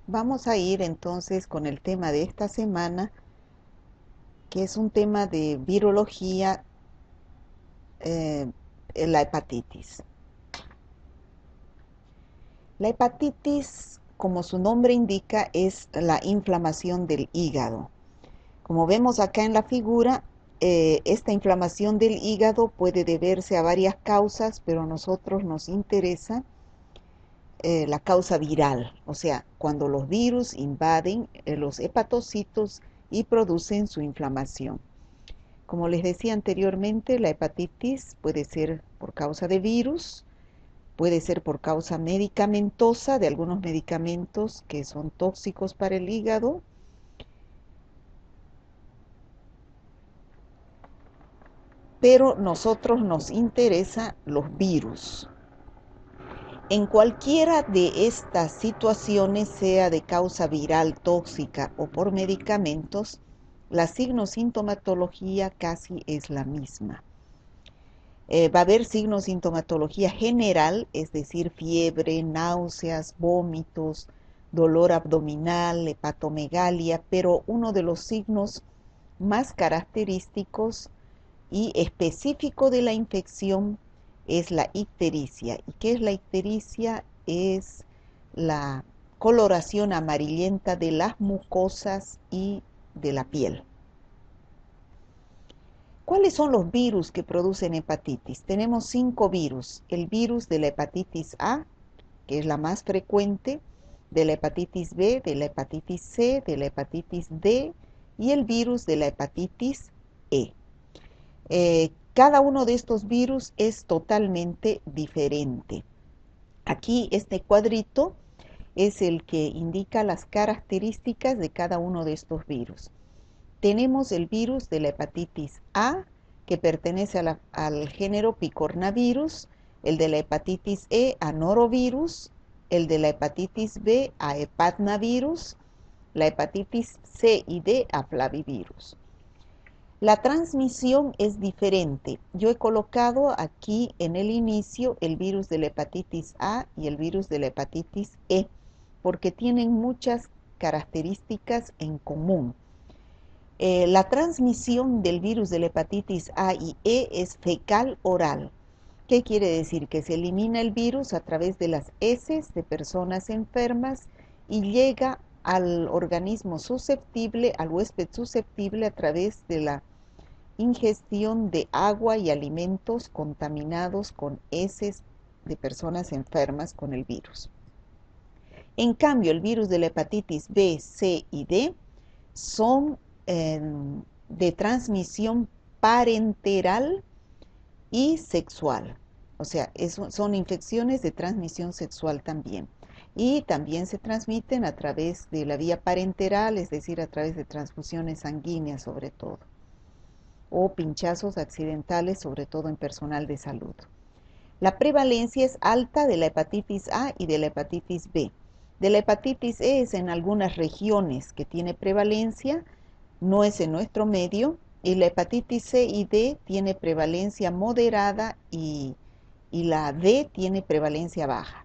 Vamos a ir entonces con el tema de esta semana, que es un tema de virología, eh, la hepatitis. La hepatitis, como su nombre indica, es la inflamación del hígado. Como vemos acá en la figura, esta inflamación del hígado puede deberse a varias causas, pero a nosotros nos interesa la causa viral, o sea, cuando los virus invaden los hepatocitos y producen su inflamación. Como les decía anteriormente, la hepatitis puede ser por causa de virus, puede ser por causa medicamentosa de algunos medicamentos que son tóxicos para el hígado, pero nosotros nos interesa los virus. En cualquiera de estas situaciones, sea de causa viral, tóxica o por medicamentos, la signosintomatología casi es la misma. Va a haber signosintomatología general, es decir, fiebre, náuseas, vómitos, dolor abdominal, hepatomegalia, pero uno de los signos más característicos y específico de la infección es la ictericia. ¿Y qué es la ictericia? Es la coloración amarillenta de las mucosas y de la piel. ¿Cuáles son los virus que producen hepatitis? Tenemos 5 virus. El virus de la hepatitis A, que es la más frecuente, de la hepatitis B, de la hepatitis C, de la hepatitis D y el virus de la hepatitis E. Cada uno de estos virus es totalmente diferente. Aquí este cuadrito es el que indica las características de cada uno de estos virus. Tenemos el virus de la hepatitis A, que pertenece al género Picornavirus, el de la hepatitis E a Norovirus, el de la hepatitis B a Hepatnavirus, la hepatitis C y D a Flavivirus. La transmisión es diferente. Yo he colocado aquí en el inicio el virus de la hepatitis A y el virus de la hepatitis E, porque tienen muchas características en común. La transmisión del virus de la hepatitis A y E es fecal oral. ¿Qué quiere decir? Que se elimina el virus a través de las heces de personas enfermas y llega al organismo susceptible, al huésped susceptible, a través de la ingestión de agua y alimentos contaminados con heces de personas enfermas con el virus. En cambio, el virus de la hepatitis B, C y D son de transmisión parenteral y sexual. O sea, son infecciones de transmisión sexual también. Y también se transmiten a través de la vía parenteral, es decir, a través de transfusiones sanguíneas sobre todo, o pinchazos accidentales, sobre todo en personal de salud. La prevalencia es alta de la hepatitis A y de la hepatitis B. De la hepatitis E es en algunas regiones que tiene prevalencia, no es en nuestro medio, y la hepatitis C y D tiene prevalencia moderada y la D tiene prevalencia baja.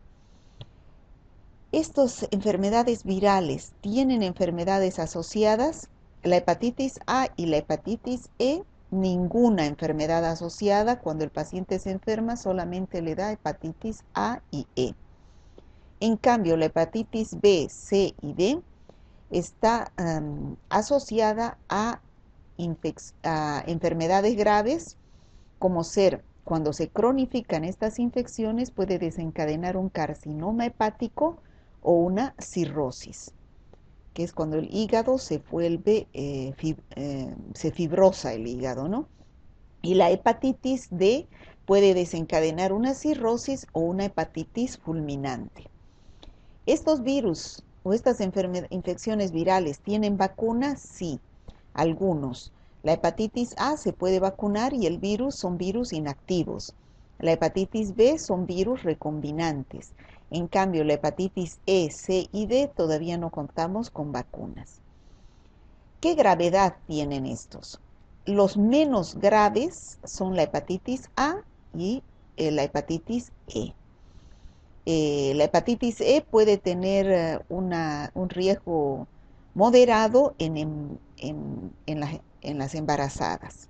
Estas enfermedades virales tienen enfermedades asociadas. La hepatitis A y la hepatitis E, ninguna enfermedad asociada. Cuando el paciente se enferma, solamente le da hepatitis A y E. En cambio, la hepatitis B, C y D está asociada a enfermedades graves, como ser, cuando se cronifican estas infecciones, puede desencadenar un carcinoma hepático o una cirrosis, que es cuando el hígado se vuelve, se fibrosa el hígado, ¿no? Y la hepatitis D puede desencadenar una cirrosis o una hepatitis fulminante. ¿Estos virus o estas infecciones virales tienen vacunas? Sí, algunos. La hepatitis A se puede vacunar y el virus son virus inactivos. La hepatitis B son virus recombinantes. En cambio, la hepatitis E, C y D todavía no contamos con vacunas. ¿Qué gravedad tienen estos? Los menos graves son la hepatitis A y la hepatitis E. La hepatitis E puede tener un riesgo moderado en las embarazadas.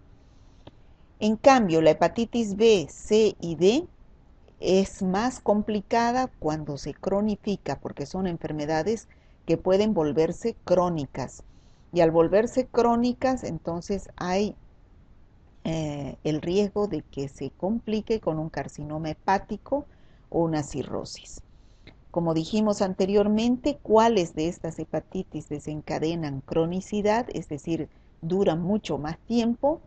En cambio, la hepatitis B, C y D es más complicada cuando se cronifica, porque son enfermedades que pueden volverse crónicas. Y al volverse crónicas, entonces hay el riesgo de que se complique con un carcinoma hepático o una cirrosis. Como dijimos anteriormente, ¿cuáles de estas hepatitis desencadenan cronicidad? Es decir, duran mucho más tiempo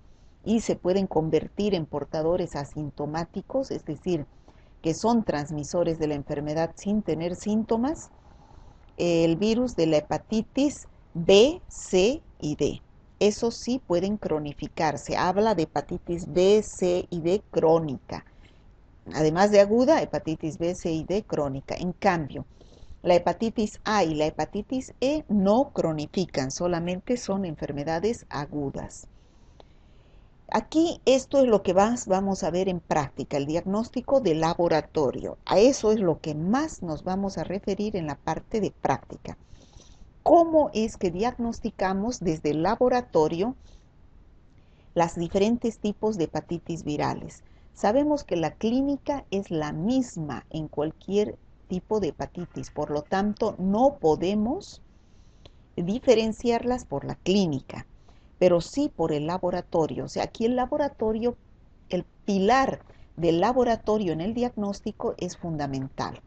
y se pueden convertir en portadores asintomáticos, es decir, que son transmisores de la enfermedad sin tener síntomas. El virus de la hepatitis B, C y D. Esos sí pueden cronificar. Se habla de hepatitis B, C y D crónica. Además de aguda, hepatitis B, C y D crónica. En cambio, la hepatitis A y la hepatitis E no cronifican, solamente son enfermedades agudas. Aquí esto es lo que vamos a ver en práctica, el diagnóstico de laboratorio. A eso es lo que más nos vamos a referir en la parte de práctica. ¿Cómo es que diagnosticamos desde el laboratorio los diferentes tipos de hepatitis virales? Sabemos que la clínica es la misma en cualquier tipo de hepatitis, por lo tanto no podemos diferenciarlas por la clínica, pero sí por el laboratorio. O sea, aquí el laboratorio, el pilar del laboratorio en el diagnóstico es fundamental,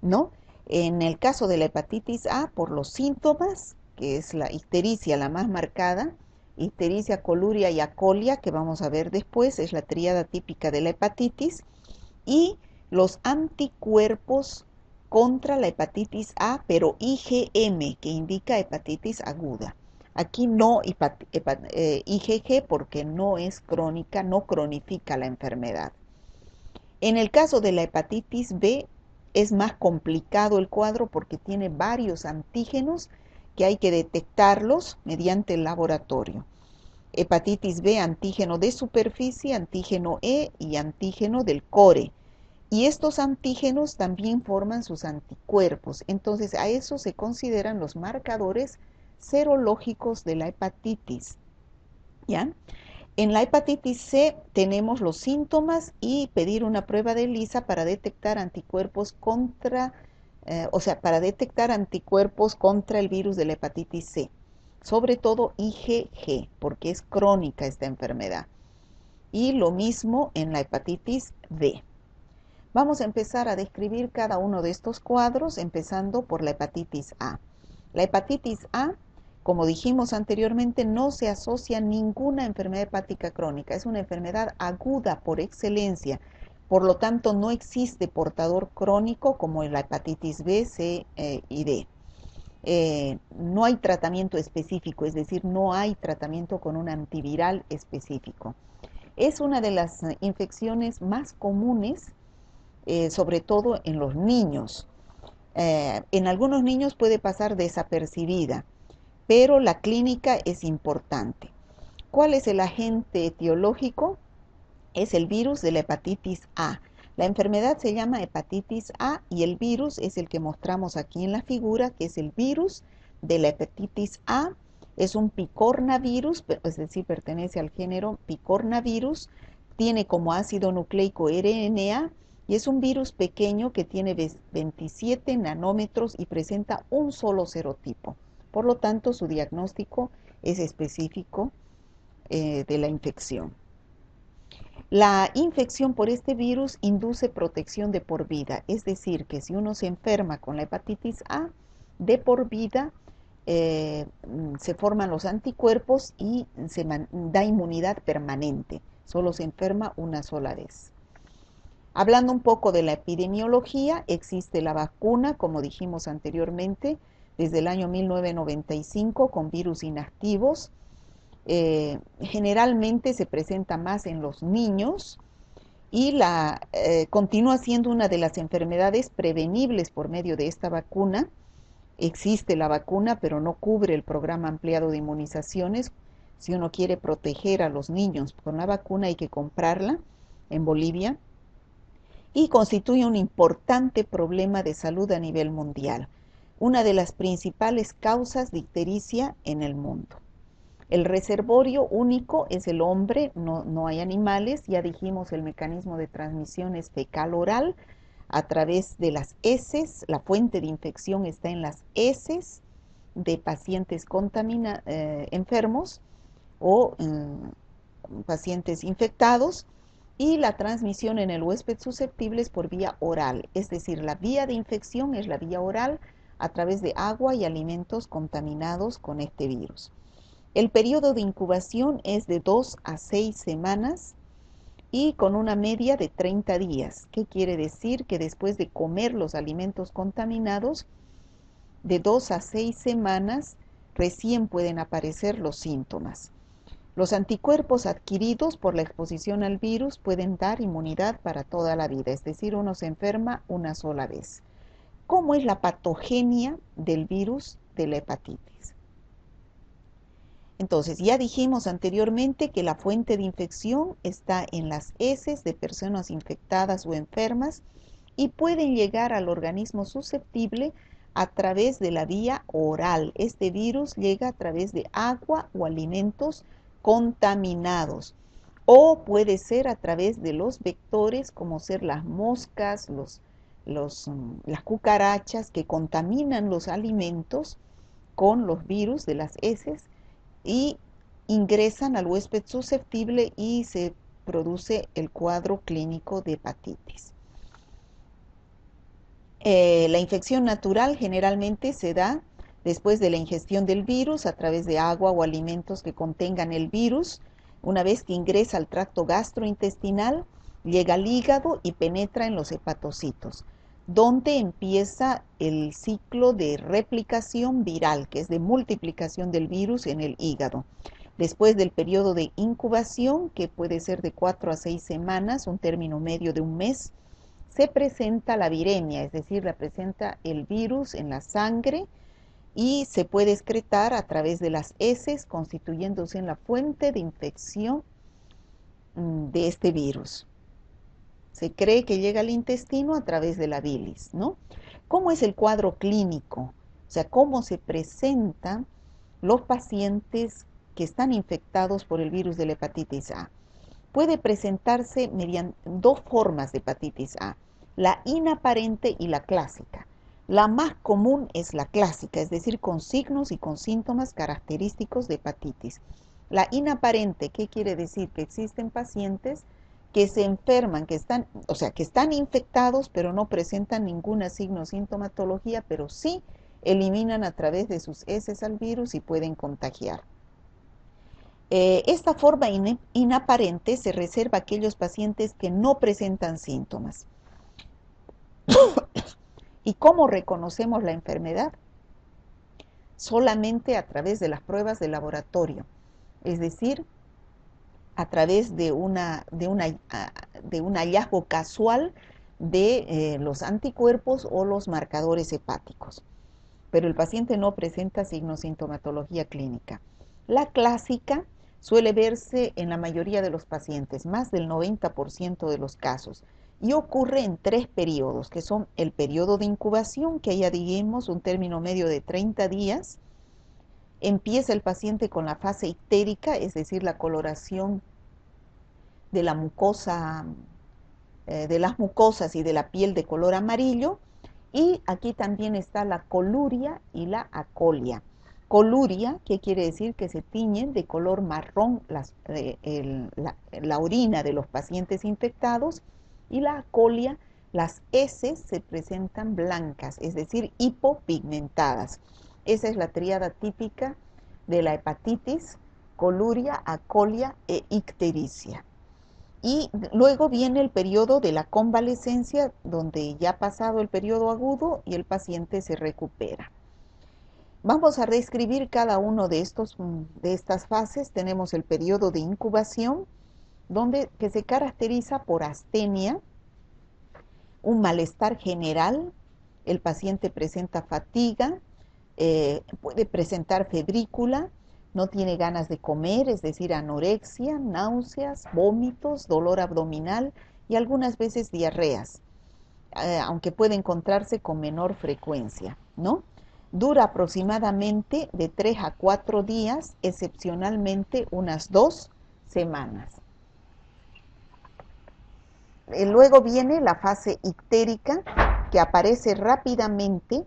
¿no? En el caso de la hepatitis A, por los síntomas, que es la ictericia la más marcada, ictericia, coluria y acolia, que vamos a ver después, es la tríada típica de la hepatitis, y los anticuerpos contra la hepatitis A, pero IgM, que indica hepatitis aguda. Aquí no IgG porque no es crónica, no cronifica la enfermedad. En el caso de la hepatitis B es más complicado el cuadro porque tiene varios antígenos que hay que detectarlos mediante el laboratorio. Hepatitis B, antígeno de superficie, antígeno E y antígeno del core. Y estos antígenos también forman sus anticuerpos. Entonces a eso se consideran los marcadores serológicos de la hepatitis. ¿Ya? En la hepatitis C tenemos los síntomas y pedir una prueba de ELISA para detectar anticuerpos para detectar anticuerpos contra el virus de la hepatitis C, sobre todo IgG, porque es crónica esta enfermedad. Y lo mismo en la hepatitis D. Vamos a empezar a describir cada uno de estos cuadros, empezando por la hepatitis A. La hepatitis A, como dijimos anteriormente, no se asocia a ninguna enfermedad hepática crónica. Es una enfermedad aguda por excelencia. Por lo tanto, no existe portador crónico como en la hepatitis B, C y D. No hay tratamiento específico, es decir, no hay tratamiento con un antiviral específico. Es una de las infecciones más comunes, sobre todo en los niños. En algunos niños puede pasar desapercibida, pero la clínica es importante. ¿Cuál es el agente etiológico? Es el virus de la hepatitis A. La enfermedad se llama hepatitis A y el virus es el que mostramos aquí en la figura, que es el virus de la hepatitis A. Es un picornavirus, es decir, pertenece al género picornavirus. Tiene como ácido nucleico RNA y es un virus pequeño que tiene 27 nanómetros y presenta un solo serotipo. Por lo tanto, su diagnóstico es específico de la infección. La infección por este virus induce protección de por vida, es decir, que si uno se enferma con la hepatitis A, de por vida se forman los anticuerpos y se da inmunidad permanente. Solo se enferma una sola vez. Hablando un poco de la epidemiología, existe la vacuna, como dijimos anteriormente, desde el año 1995 con virus inactivos. Generalmente se presenta más en los niños y continúa siendo una de las enfermedades prevenibles por medio de esta vacuna. Existe la vacuna, pero no cubre el programa ampliado de inmunizaciones. Si uno quiere proteger a los niños con la vacuna, hay que comprarla en Bolivia. y constituye un importante problema de salud a nivel mundial, una de las principales causas de ictericia en el mundo. El reservorio único es el hombre, no hay animales. Ya dijimos, el mecanismo de transmisión es fecal-oral a través de las heces. La fuente de infección está en las heces de pacientes enfermos o pacientes infectados, y la transmisión en el huésped susceptible es por vía oral, es decir, la vía de infección es la vía oral a través de agua y alimentos contaminados con este virus. El periodo de incubación es de 2 a 6 semanas y con una media de 30 días. ¿Qué quiere decir? Que después de comer los alimentos contaminados, de 2 a 6 semanas recién pueden aparecer los síntomas. Los anticuerpos adquiridos por la exposición al virus pueden dar inmunidad para toda la vida, es decir, uno se enferma una sola vez. ¿Cómo es la patogenia del virus de la hepatitis? Entonces, ya dijimos anteriormente que la fuente de infección está en las heces de personas infectadas o enfermas y pueden llegar al organismo susceptible a través de la vía oral. Este virus llega a través de agua o alimentos contaminados, o puede ser a través de los vectores como ser las moscas, las cucarachas que contaminan los alimentos con los virus de las heces y ingresan al huésped susceptible y se produce el cuadro clínico de hepatitis. La infección natural generalmente se da después de la ingestión del virus a través de agua o alimentos que contengan el virus. Una vez que ingresa al tracto gastrointestinal, llega al hígado y penetra en los hepatocitos, donde empieza el ciclo de replicación viral, que es de multiplicación del virus en el hígado. Después del periodo de incubación, que puede ser de 4 a 6 semanas, un término medio de un mes, se presenta la viremia, es decir, la presenta el virus en la sangre y se puede excretar a través de las heces, constituyéndose en la fuente de infección de este virus. Se cree que llega al intestino a través de la bilis, ¿no? ¿Cómo es el cuadro clínico? O sea, ¿cómo se presentan los pacientes que están infectados por el virus de la hepatitis A? Puede presentarse mediante dos formas de hepatitis A, la inaparente y la clásica. La más común es la clásica, es decir, con signos y con síntomas característicos de hepatitis. La inaparente, ¿qué quiere decir? Que existen pacientes que se enferman, que están infectados, pero no presentan ningún signo o sintomatología, pero sí eliminan a través de sus heces al virus y pueden contagiar. Esta forma inaparente se reserva a aquellos pacientes que no presentan síntomas. ¿Y cómo reconocemos la enfermedad? Solamente a través de las pruebas de laboratorio, es decir, a través de un hallazgo casual de los anticuerpos o los marcadores hepáticos. Pero el paciente no presenta sintomatología clínica. La clásica suele verse en la mayoría de los pacientes, más del 90% de los casos, y ocurre en 3 periodos, que son el periodo de incubación, que ya dijimos un término medio de 30 días. Empieza el paciente con la fase ictérica, es decir, la coloración de la mucosa, de las mucosas y de la piel de color amarillo, y aquí también está la coluria y la acolia. Coluria, ¿qué quiere decir? Que se tiñen de color marrón la orina de los pacientes infectados, y la acolia, las heces se presentan blancas, es decir, hipopigmentadas. Esa es la tríada típica de la hepatitis: coluria, acolia e ictericia. Y luego viene el periodo de la convalecencia, donde ya ha pasado el periodo agudo y el paciente se recupera. Vamos a reescribir cada uno de estas fases. Tenemos el periodo de incubación, que se caracteriza por astenia, un malestar general. El paciente presenta fatiga, puede presentar febrícula, no tiene ganas de comer, es decir, anorexia, náuseas, vómitos, dolor abdominal y algunas veces diarreas, aunque puede encontrarse con menor frecuencia, ¿no? Dura aproximadamente de 3 a 4 días, excepcionalmente unas 2 semanas. Luego viene la fase ictérica, que aparece rápidamente,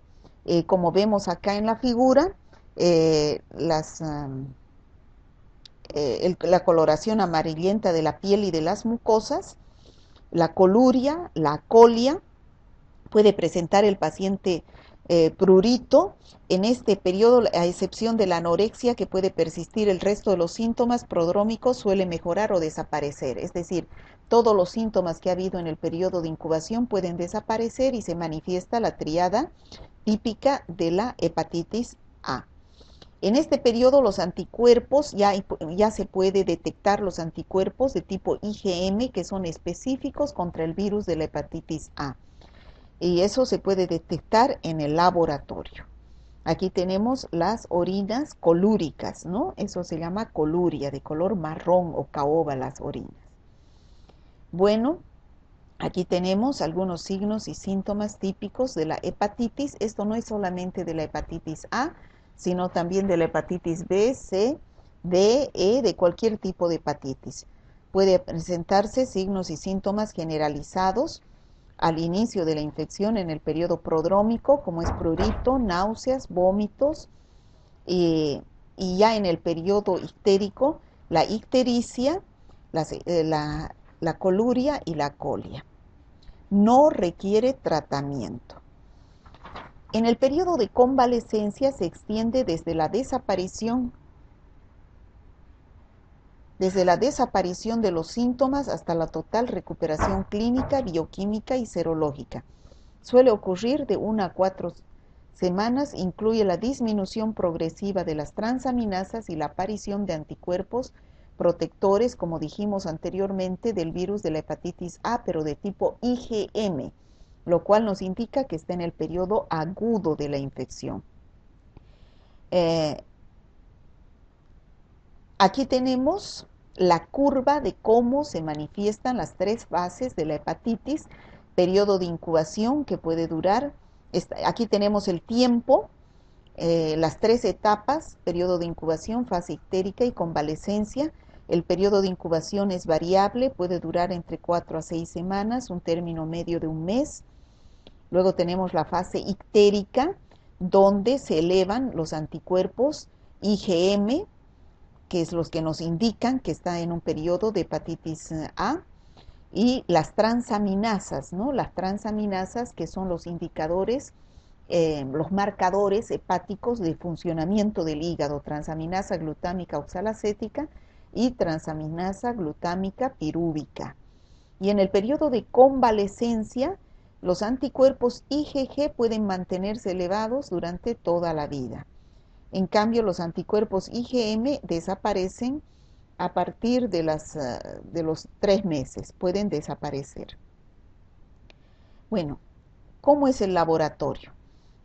como vemos acá en la figura, la coloración amarillenta de la piel y de las mucosas, la coluria, la colia. Puede presentar el paciente prurito. En este periodo, a excepción de la anorexia, que puede persistir, el resto de los síntomas prodrómicos suele mejorar o desaparecer. Es decir, todos los síntomas que ha habido en el periodo de incubación pueden desaparecer y se manifiesta la triada típica de la hepatitis A. En este periodo los anticuerpos, ya se puede detectar los anticuerpos de tipo IgM, que son específicos contra el virus de la hepatitis A. Y eso se puede detectar en el laboratorio. Aquí tenemos las orinas colúricas, ¿no? Eso se llama coluria, de color marrón o caoba las orinas. Bueno, aquí tenemos algunos signos y síntomas típicos de la hepatitis. Esto no es solamente de la hepatitis A, sino también de la hepatitis B, C, D, E, de cualquier tipo de hepatitis. Puede presentarse signos y síntomas generalizados al inicio de la infección en el periodo prodrómico, como es prurito, náuseas, vómitos, y ya en el periodo ictérico, la ictericia, la coluria y la colia. No requiere tratamiento. En el periodo de convalescencia se extiende desde la desaparición de los síntomas hasta la total recuperación clínica, bioquímica y serológica. Suele ocurrir de 1 a 4 semanas, incluye la disminución progresiva de las transaminasas y la aparición de anticuerpos protectores, como dijimos anteriormente, del virus de la hepatitis A, pero de tipo IgM, lo cual nos indica que está en el periodo agudo de la infección. Aquí tenemos la curva de cómo se manifiestan las 3 fases de la hepatitis, periodo de incubación que puede durar. Aquí tenemos el tiempo, las 3 etapas, periodo de incubación, fase ictérica y convalescencia. El periodo de incubación es variable, puede durar entre 4 a 6 semanas, un término medio de un mes. Luego tenemos la fase ictérica, donde se elevan los anticuerpos IgM, que es los que nos indican que está en un periodo de hepatitis A, y las transaminasas, ¿no? Las transaminasas, que son los indicadores, los marcadores hepáticos de funcionamiento del hígado, transaminasa glutámica oxalacética y transaminasa glutámica pirúvica. Y en el periodo de convalescencia, los anticuerpos IgG pueden mantenerse elevados durante toda la vida. En cambio, los anticuerpos IgM desaparecen a partir de los 3 meses, pueden desaparecer. Bueno, ¿cómo es el laboratorio?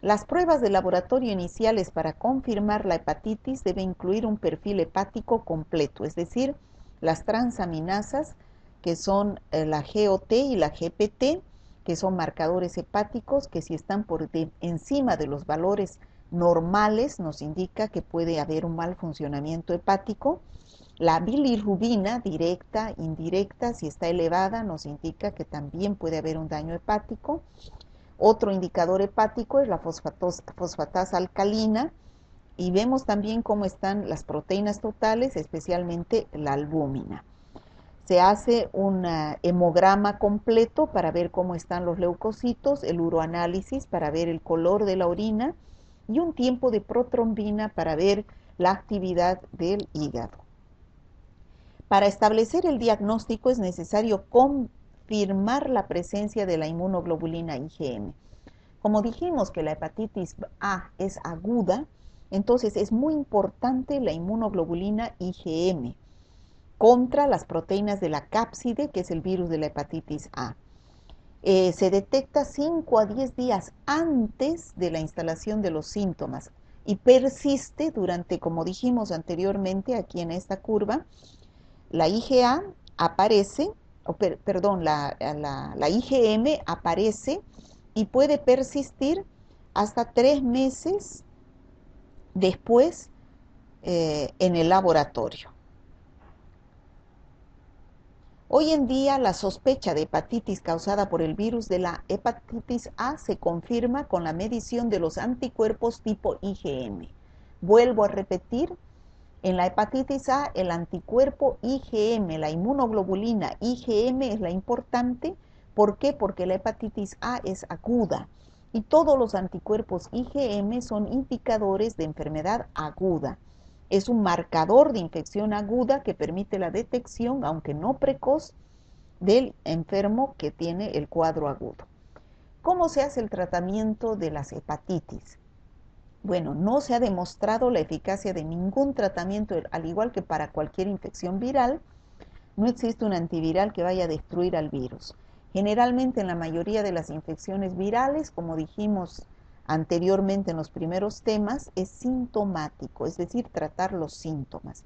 Las pruebas de laboratorio iniciales para confirmar la hepatitis deben incluir un perfil hepático completo, es decir, las transaminasas, que son la GOT y la GPT, que son marcadores hepáticos que, si están por encima de los valores normales, nos indica que puede haber un mal funcionamiento hepático. La bilirrubina, directa, indirecta, si está elevada, nos indica que también puede haber un daño hepático. Otro indicador hepático es la fosfatasa alcalina, y vemos también cómo están las proteínas totales, especialmente la albúmina. Se hace un hemograma completo para ver cómo están los leucocitos, el uroanálisis para ver el color de la orina y un tiempo de protrombina para ver la actividad del hígado. Para establecer el diagnóstico es necesario confirmar la presencia de la inmunoglobulina IgM. Como dijimos que la hepatitis A es aguda, entonces es muy importante la inmunoglobulina IgM contra las proteínas de la cápside, que es el virus de la hepatitis A. Se detecta 5 a 10 días antes de la instalación de los síntomas y persiste durante, como dijimos anteriormente aquí en esta curva, la IgA aparece perdón, la IgM aparece y puede persistir hasta 3 meses después en el laboratorio. Hoy en día la sospecha de hepatitis causada por el virus de la hepatitis A se confirma con la medición de los anticuerpos tipo IgM. Vuelvo a repetir, en la hepatitis A el anticuerpo IgM, la inmunoglobulina IgM es la importante. ¿Por qué? Porque la hepatitis A es aguda y todos los anticuerpos IgM son indicadores de enfermedad aguda. Es un marcador de infección aguda que permite la detección, aunque no precoz, del enfermo que tiene el cuadro agudo. ¿Cómo se hace el tratamiento de las hepatitis? Bueno, no se ha demostrado la eficacia de ningún tratamiento, al igual que para cualquier infección viral. No existe un antiviral que vaya a destruir al virus. Generalmente en la mayoría de las infecciones virales, como dijimos anteriormente en los primeros temas, es sintomático, es decir, tratar los síntomas.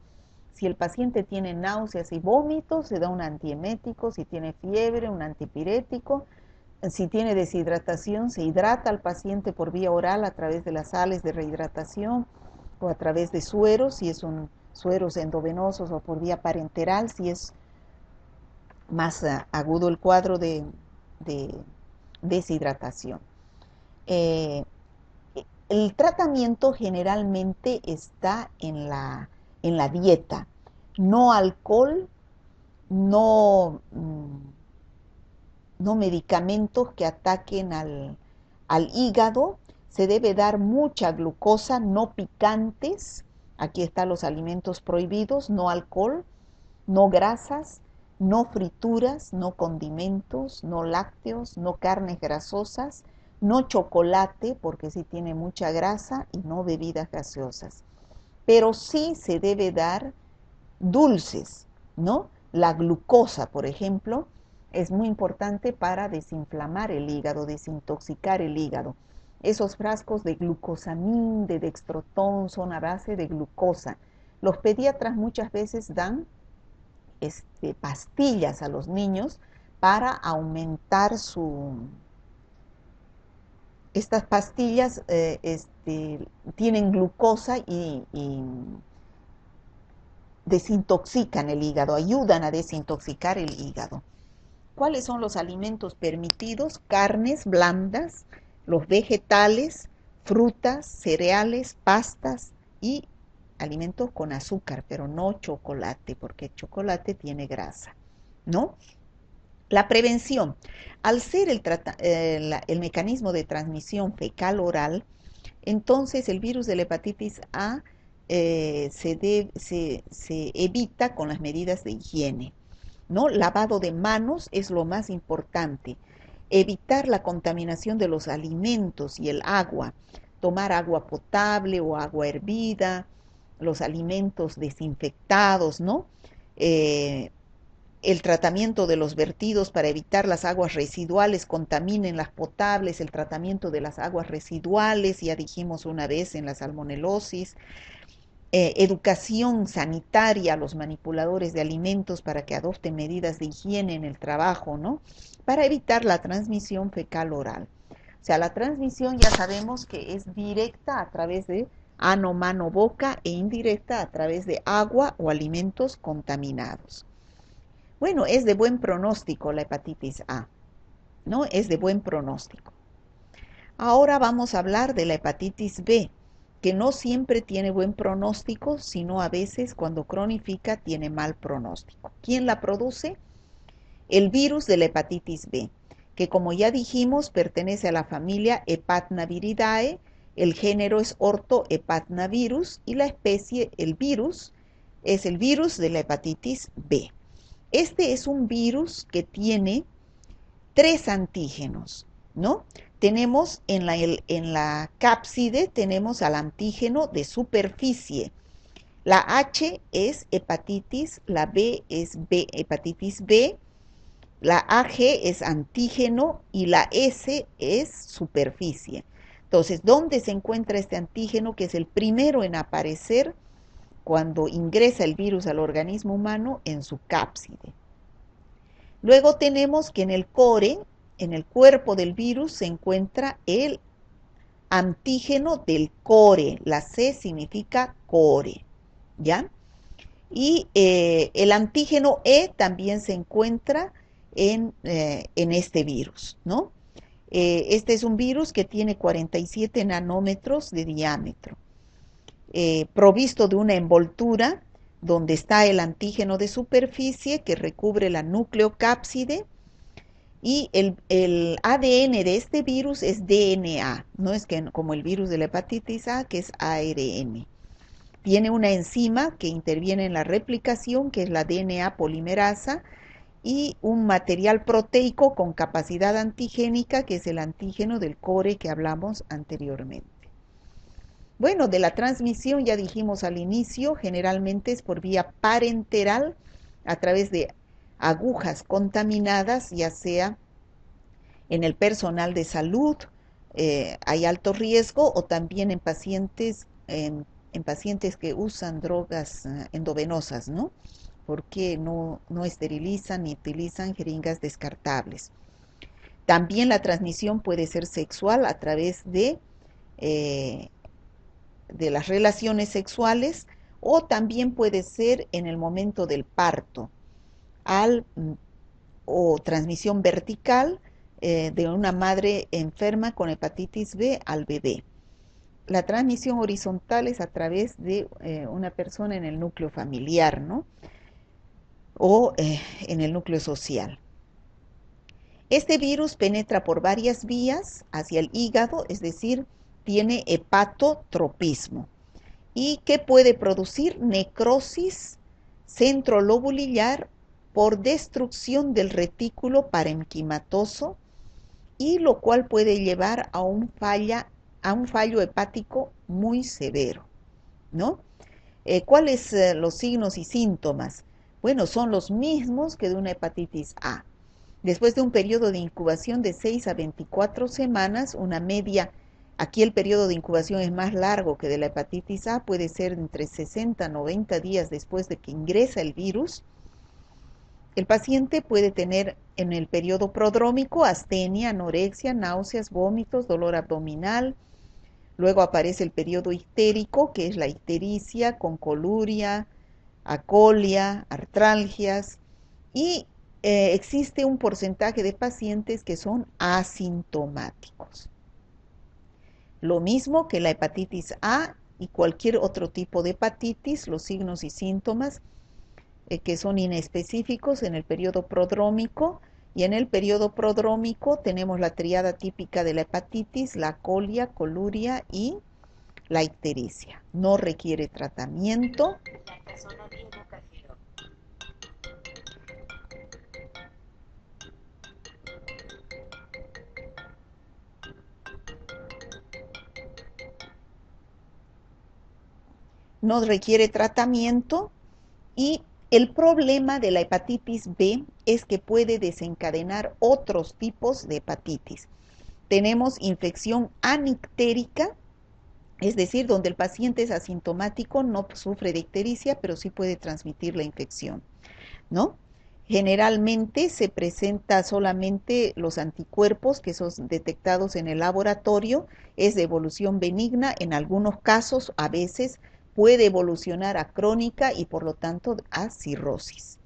Si el paciente tiene náuseas y vómitos, se da un antiemético. Si tiene fiebre, un antipirético. Si tiene deshidratación, se hidrata al paciente por vía oral a través de las sales de rehidratación o a través de sueros, si es un sueros endovenosos, o por vía parenteral, si es más agudo el cuadro de deshidratación. El tratamiento generalmente está en la dieta. No alcohol, no medicamentos que ataquen al hígado. Se debe dar mucha glucosa, no picantes. Aquí están los alimentos prohibidos: no alcohol, no grasas, no frituras, no condimentos, no lácteos, no carnes grasosas, no chocolate, porque sí tiene mucha grasa, y no bebidas gaseosas. Pero sí se debe dar dulces, ¿no? La glucosa, por ejemplo, es muy importante para desinflamar el hígado, desintoxicar el hígado. Esos frascos de glucosamín, de dextrotón, son a base de glucosa. Los pediatras muchas veces dan pastillas a los niños para aumentar Estas pastillas tienen glucosa y desintoxican el hígado, ayudan a desintoxicar el hígado. ¿Cuáles son los alimentos permitidos? Carnes blandas, los vegetales, frutas, cereales, pastas y alimentos con azúcar, pero no chocolate, porque el chocolate tiene grasa, ¿no? La prevención. Al ser el mecanismo de transmisión fecal-oral, entonces el virus de la hepatitis A se evita con las medidas de higiene, ¿no? Lavado de manos es lo más importante. Evitar la contaminación de los alimentos y el agua. Tomar agua potable o agua hervida, los alimentos desinfectados, ¿no? El tratamiento de los vertidos para evitar las aguas residuales contaminen las potables, el tratamiento de las aguas residuales, ya dijimos una vez en la salmonelosis. Educación sanitaria a los manipuladores de alimentos para que adopten medidas de higiene en el trabajo, ¿no? Para evitar la transmisión fecal-oral. O sea, la transmisión ya sabemos que es directa a través de ano, mano, boca, e indirecta a través de agua o alimentos contaminados. Bueno, es de buen pronóstico la hepatitis A, ¿no? Es de buen pronóstico. Ahora vamos a hablar de la hepatitis B, que no siempre tiene buen pronóstico, sino a veces cuando cronifica tiene mal pronóstico. ¿Quién la produce? El virus de la hepatitis B, que como ya dijimos pertenece a la familia Hepatnaviridae, el género es Orthohepatnavirus y la especie, el virus, es el virus de la hepatitis B. Este es un virus que tiene 3 antígenos, ¿no? Tenemos en la cápside, tenemos al antígeno de superficie. La H es hepatitis, la B es hepatitis B, la AG es antígeno y la S es superficie. Entonces, ¿dónde se encuentra este antígeno, que es el primero en aparecer cuando ingresa el virus al organismo humano? En su cápside. Luego tenemos que en el core, en el cuerpo del virus, se encuentra el antígeno del core. La C significa core, ¿ya? Y el antígeno E también se encuentra en este virus, ¿no? Este es un virus que tiene 47 nanómetros de diámetro, provisto de una envoltura donde está el antígeno de superficie que recubre la nucleocápside, y el ADN de este virus es DNA, no es que como el virus de la hepatitis A, que es ARN. Tiene una enzima que interviene en la replicación, que es la DNA polimerasa, y un material proteico con capacidad antigénica, que es el antígeno del core que hablamos anteriormente. Bueno, de la transmisión ya dijimos al inicio, generalmente es por vía parenteral, a través de agujas contaminadas, ya sea en el personal de salud, hay alto riesgo, o también en pacientes que usan drogas endovenosas, ¿no? Porque no esterilizan ni utilizan jeringas descartables. También la transmisión puede ser sexual a través de las relaciones sexuales, o también puede ser en el momento del parto, o transmisión vertical de una madre enferma con hepatitis B al bebé. La transmisión horizontal es a través de una persona en el núcleo familiar, ¿no? O en el núcleo social. Este virus penetra por varias vías hacia el hígado, es decir, tiene hepatotropismo. ¿Y qué puede producir? Necrosis centrolobulillar por destrucción del retículo parenquimatoso, y lo cual puede llevar a un fallo hepático muy severo, ¿no? ¿Cuáles los signos y síntomas? Bueno, son los mismos que de una hepatitis A. Después de un periodo de incubación de 6 a 24 semanas, una media, aquí el periodo de incubación es más largo que de la hepatitis A, puede ser entre 60 a 90 días después de que ingresa el virus. El paciente puede tener en el periodo prodrómico astenia, anorexia, náuseas, vómitos, dolor abdominal. Luego aparece el periodo ictérico, que es la ictericia con coluria, acolia, artralgias, y existe un porcentaje de pacientes que son asintomáticos. Lo mismo que la hepatitis A y cualquier otro tipo de hepatitis, los signos y síntomas que son inespecíficos en el periodo prodrómico, y en el periodo prodrómico tenemos la triada típica de la hepatitis, la acolia, coluria y la ictericia. No requiere tratamiento. No requiere tratamiento, y el problema de la hepatitis B es que puede desencadenar otros tipos de hepatitis. Tenemos infección anictérica, es decir, donde el paciente es asintomático, no sufre de ictericia, pero sí puede transmitir la infección, ¿no? Generalmente se presenta solamente los anticuerpos que son detectados en el laboratorio, es de evolución benigna, en algunos casos a veces puede evolucionar a crónica y por lo tanto a cirrosis.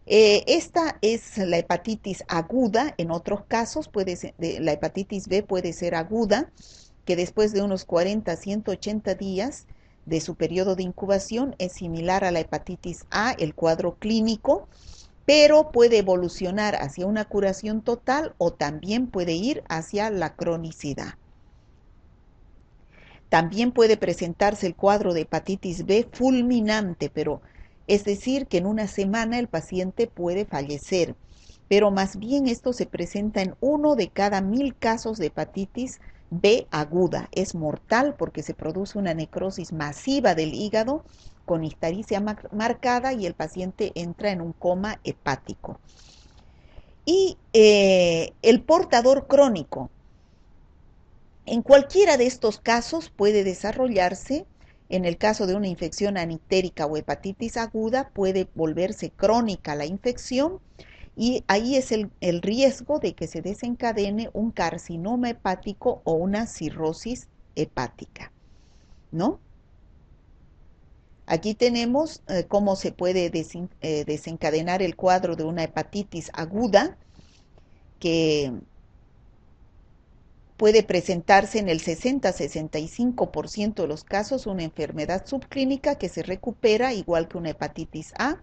Esta es la hepatitis aguda, en otros casos la hepatitis B puede ser aguda, que después de unos 40 a 180 días de su periodo de incubación es similar a la hepatitis A, el cuadro clínico, pero puede evolucionar hacia una curación total o también puede ir hacia la cronicidad. También puede presentarse el cuadro de hepatitis B fulminante, pero es decir, que en una semana el paciente puede fallecer, pero más bien esto se presenta en 1 de cada 1000 casos de hepatitis B aguda. Es mortal porque se produce una necrosis masiva del hígado con ictericia marcada y el paciente entra en un coma hepático. Y el portador crónico, en cualquiera de estos casos puede desarrollarse. En el caso de una infección anictérica o hepatitis aguda, puede volverse crónica la infección, y ahí es el riesgo de que se desencadene un carcinoma hepático o una cirrosis hepática, ¿no? Aquí tenemos cómo se puede desencadenar el cuadro de una hepatitis aguda, que puede presentarse en el 60-65% de los casos una enfermedad subclínica que se recupera igual que una hepatitis A,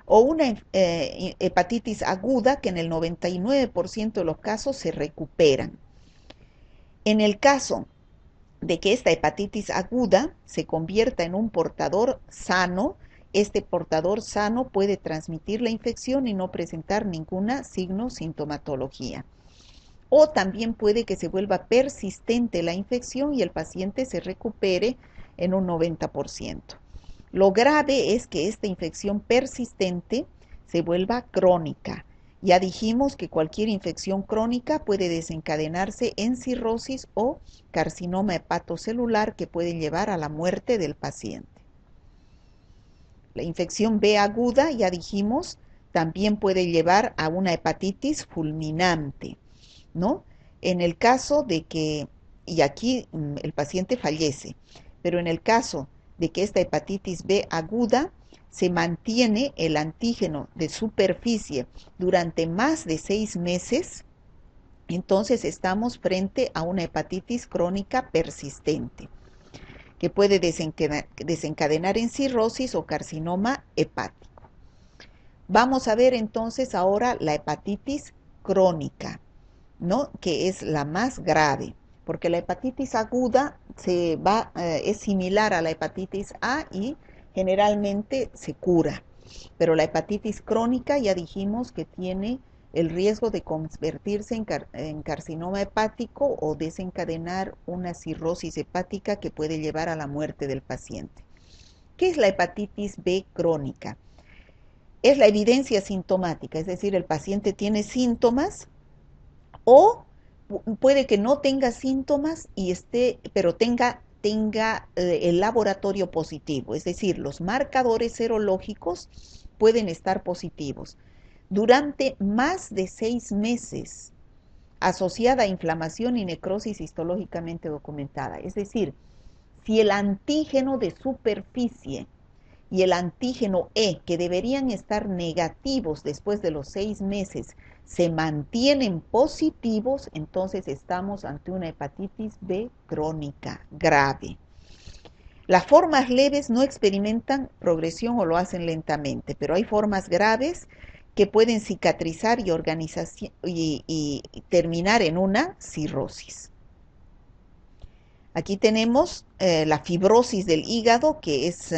o una hepatitis aguda que en el 99% de los casos se recuperan. En el caso de que esta hepatitis aguda se convierta en un portador sano, este portador sano puede transmitir la infección y no presentar ninguna sintomatología. O también puede que se vuelva persistente la infección y el paciente se recupere en un 90%. Lo grave es que esta infección persistente se vuelva crónica. Ya dijimos que cualquier infección crónica puede desencadenarse en cirrosis o carcinoma hepatocelular que puede llevar a la muerte del paciente. La infección B aguda, ya dijimos, también puede llevar a una hepatitis fulminante, ¿no? En el caso de que, y aquí el paciente fallece, pero en el caso de que esta hepatitis B aguda se mantiene el antígeno de superficie durante más de 6 meses, entonces estamos frente a una hepatitis crónica persistente que puede desencadenar en cirrosis o carcinoma hepático. Vamos a ver entonces ahora la hepatitis crónica, ¿no? Que es la más grave, porque la hepatitis aguda es similar a la hepatitis A y generalmente se cura, pero la hepatitis crónica ya dijimos que tiene el riesgo de convertirse en carcinoma hepático o desencadenar una cirrosis hepática que puede llevar a la muerte del paciente. ¿Qué es la hepatitis B crónica? Es la evidencia sintomática, es decir, el paciente tiene síntomas o puede que no tenga síntomas pero tenga el laboratorio positivo, es decir, los marcadores serológicos pueden estar positivos durante más de 6 meses, asociada a inflamación y necrosis histológicamente documentada. Es decir, si el antígeno de superficie y el antígeno E, que deberían estar negativos después de los 6 meses, se mantienen positivos, entonces estamos ante una hepatitis B crónica grave. Las formas leves no experimentan progresión o lo hacen lentamente, pero hay formas graves que pueden cicatrizar y terminar en una cirrosis. Aquí tenemos la fibrosis del hígado, que es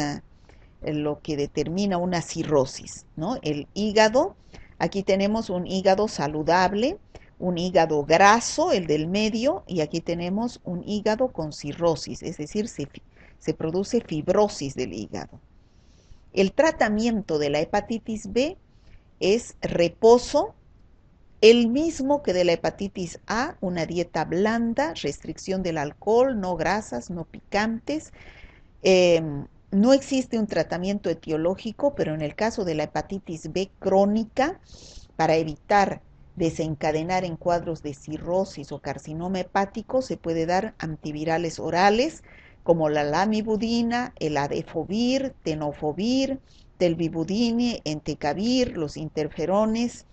lo que determina una cirrosis, ¿no? El hígado, aquí tenemos un hígado saludable, un hígado graso, el del medio, y aquí tenemos un hígado con cirrosis, es decir, se produce fibrosis del hígado. El tratamiento de la hepatitis B es reposo, el mismo que de la hepatitis A, una dieta blanda, restricción del alcohol, no grasas, no picantes. No existe un tratamiento etiológico, pero en el caso de la hepatitis B crónica, para evitar desencadenar en cuadros de cirrosis o carcinoma hepático, se puede dar antivirales orales como la lamivudina, el adefovir, tenofovir, telvibudine, entecavir, los interferones,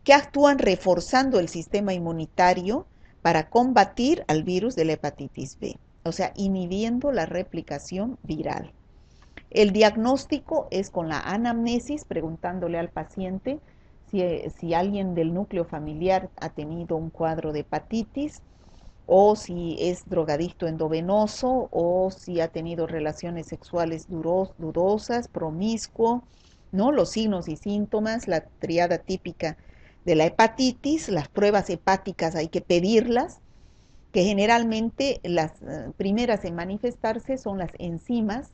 que actúan reforzando el sistema inmunitario para combatir al virus de la hepatitis B, o sea, inhibiendo la replicación viral. El diagnóstico es con la anamnesis, preguntándole al paciente si alguien del núcleo familiar ha tenido un cuadro de hepatitis, o si es drogadicto endovenoso, o si ha tenido relaciones sexuales dudosas, promiscuo, ¿no? Los signos y síntomas, la triada típica de la hepatitis, las pruebas hepáticas hay que pedirlas, que generalmente las primeras en manifestarse son las enzimas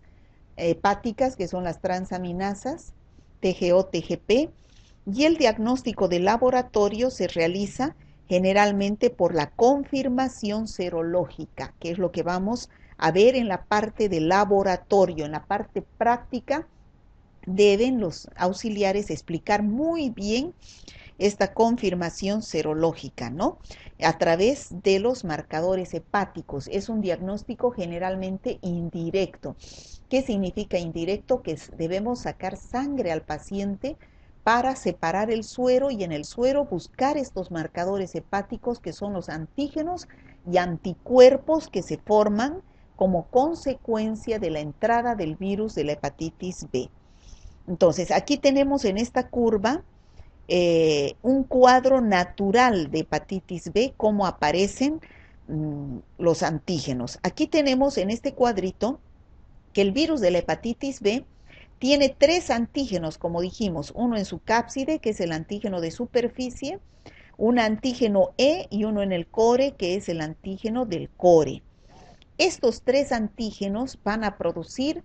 hepáticas, que son las transaminasas, TGO, TGP, y el diagnóstico de laboratorio se realiza generalmente por la confirmación serológica, que es lo que vamos a ver en la parte de laboratorio, en la parte práctica deben los auxiliares explicar muy bien esta confirmación serológica, ¿no? A través de los marcadores hepáticos. Es un diagnóstico generalmente indirecto. ¿Qué significa indirecto? Que debemos sacar sangre al paciente para separar el suero y en el suero buscar estos marcadores hepáticos que son los antígenos y anticuerpos que se forman como consecuencia de la entrada del virus de la hepatitis B. Entonces, aquí tenemos en esta curva un cuadro natural de hepatitis B, cómo aparecen los antígenos. Aquí tenemos en este cuadrito que el virus de la hepatitis B tiene 3 antígenos, como dijimos, uno en su cápside, que es el antígeno de superficie, un antígeno E y uno en el core, que es el antígeno del core. Estos 3 antígenos van a producir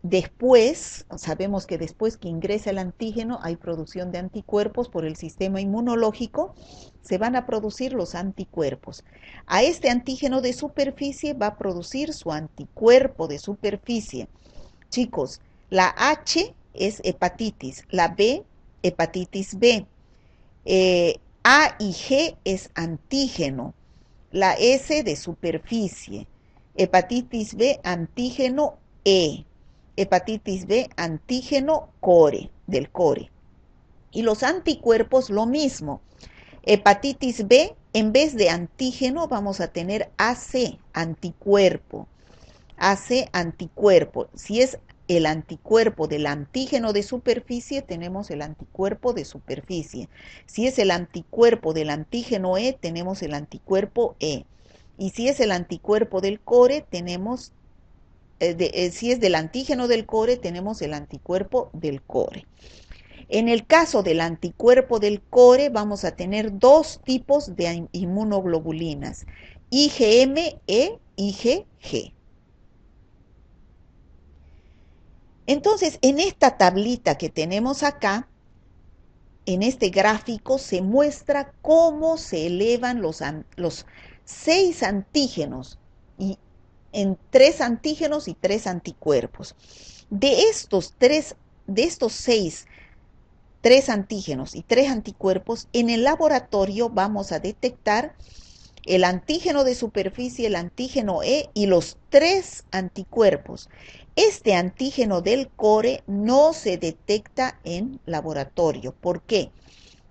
después, sabemos que después que ingresa el antígeno hay producción de anticuerpos por el sistema inmunológico, se van a producir los anticuerpos. A este antígeno de superficie va a producir su anticuerpo de superficie. Chicos, la H es hepatitis, la B, hepatitis B. A y G es antígeno, la S de superficie. Hepatitis B, antígeno E. Hepatitis B, antígeno core, del core. Y los anticuerpos lo mismo. Hepatitis B, en vez de antígeno, vamos a tener AC, anticuerpo. AC, anticuerpo. Si es el anticuerpo del antígeno de superficie, tenemos el anticuerpo de superficie. Si es el anticuerpo del antígeno E, tenemos el anticuerpo E. Y si es el anticuerpo del core, tenemos si es del antígeno del core, tenemos el anticuerpo del core. En el caso del anticuerpo del core, vamos a tener 2 tipos de inmunoglobulinas, IgM e IgG. Entonces, en esta tablita que tenemos acá, en este gráfico, se muestra cómo se elevan los 6 antígenos y en 3 antígenos y 3 anticuerpos. De estos 6, 3 antígenos y 3 anticuerpos, en el laboratorio vamos a detectar el antígeno de superficie, el antígeno E y los 3 anticuerpos. Este antígeno del core no se detecta en laboratorio. ¿Por qué?